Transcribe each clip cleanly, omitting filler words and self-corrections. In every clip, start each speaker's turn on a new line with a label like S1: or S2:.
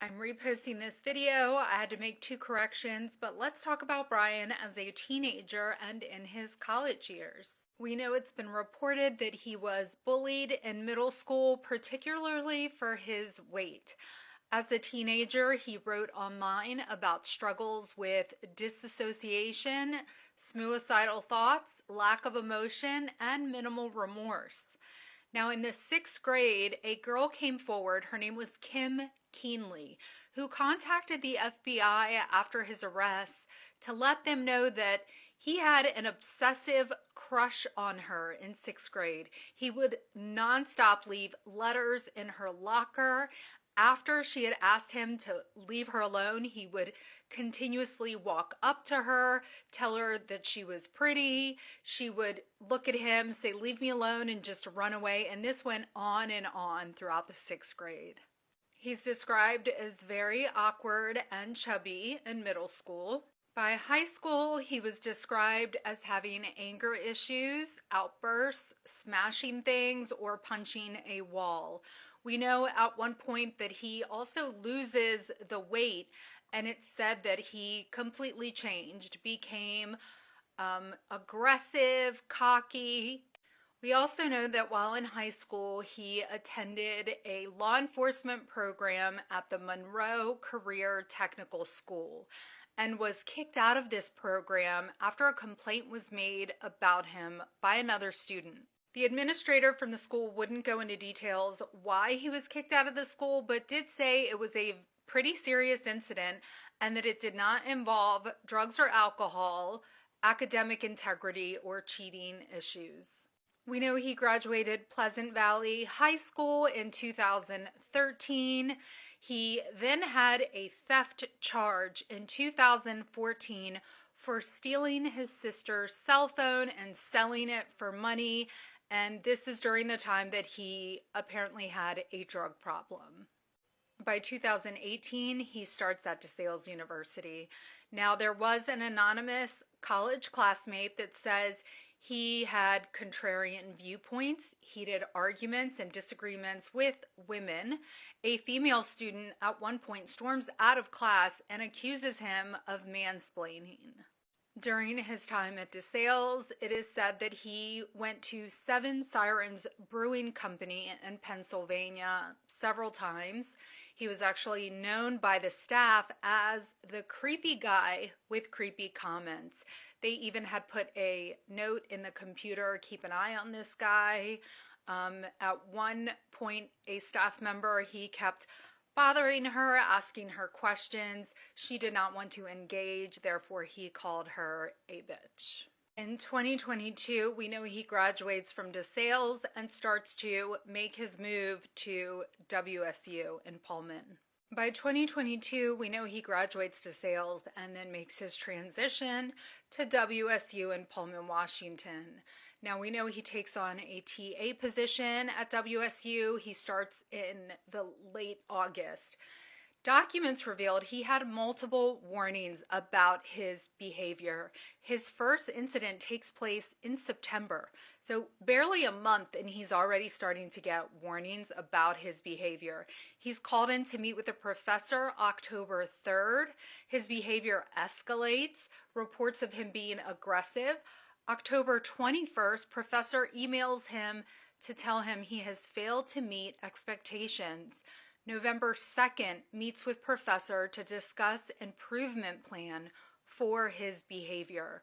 S1: I'm reposting this video. I had to make two corrections, but let's talk about Brian as a teenager and in his college years. We know it's been reported that he was bullied in middle school, particularly for his weight. As a teenager, he wrote online about struggles with disassociation, suicidal thoughts, lack of emotion, and minimal remorse. Now, in the sixth grade, a girl came forward. Her name was Kim Keenly, who contacted the FBI after his arrest to let them know that he had an obsessive crush on her in sixth grade. He would nonstop leave letters in her locker. After she had asked him to leave her alone, he would continuously walk up to her, tell her that she was pretty. She would look at him, say, "Leave me alone," and just run away. And this went on and on throughout the sixth grade. He's described as very awkward and chubby in middle school. By high school, he was described as having anger issues, outbursts, smashing things, or punching a wall. We know at one point that he also loses the weight, and it's said that he completely changed, became aggressive, cocky. We also know that while in high school, he attended a law enforcement program at the Monroe Career Technical School and was kicked out of this program after a complaint was made about him by another student. The administrator from the school wouldn't go into details why he was kicked out of the school, but did say it was a pretty serious incident and that it did not involve drugs or alcohol, academic integrity, or cheating issues. We know he graduated Pleasant Valley High School in 2013. He then had a theft charge in 2014 for stealing his sister's cell phone and selling it for money. And this is during the time that he apparently had a drug problem. By 2018, he starts at DeSales University. Now, there was an anonymous college classmate that says he had contrarian viewpoints, heated arguments, and disagreements with women. A female student at one point storms out of class and accuses him of mansplaining. During his time at DeSales, it is said that he went to Seven Sirens Brewing Company in Pennsylvania several times. He was actually known by the staff as the creepy guy with creepy comments. They even had put a note in the computer, "Keep an eye on this guy." At one point, a staff member, he kept bothering her, asking her questions. She did not want to engage, therefore he called her a bitch. In 2022, we know he graduates from DeSales and starts to make his move to WSU in Pullman. By 2022, we know he graduates DeSales and then makes his transition to WSU in Pullman, Washington. Now, we know he takes on a TA position at WSU. He starts in the late August. Documents revealed he had multiple warnings about his behavior. His first incident takes place in September, so barely a month, and he's already starting to get warnings about his behavior. He's called in to meet with a professor October 3rd. His behavior escalates, reports of him being aggressive. October 21st, professor emails him to tell him he has failed to meet expectations. November 2nd, meets with professor to discuss improvement plan for his behavior.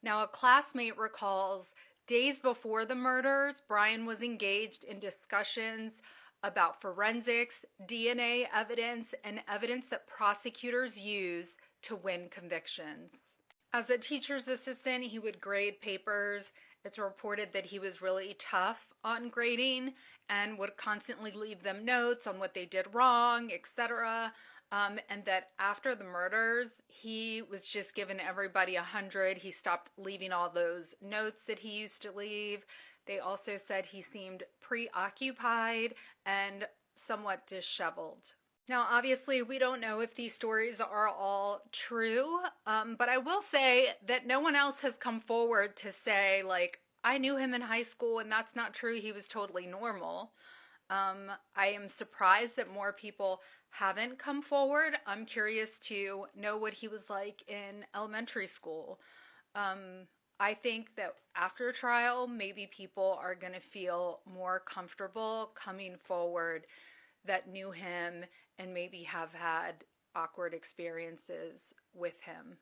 S1: Now, a classmate recalls days before the murders, Brian was engaged in discussions about forensics, DNA evidence, and evidence that prosecutors use to win convictions. As a teacher's assistant, he would grade papers. It's reported that he was really tough on grading and would constantly leave them notes on what they did wrong, etc. And that after the murders, he was just giving everybody 100. He stopped leaving all those notes that he used to leave. They also said he seemed preoccupied and somewhat disheveled. Now, obviously, we don't know if these stories are all true, but I will say that no one else has come forward to say, like, I knew him in high school and that's not true. He was totally normal. I am surprised that more people haven't come forward. I'm curious to know what he was like in elementary school. Um, I think that after trial, maybe people are going to feel more comfortable coming forward that knew him and maybe have had awkward experiences with him.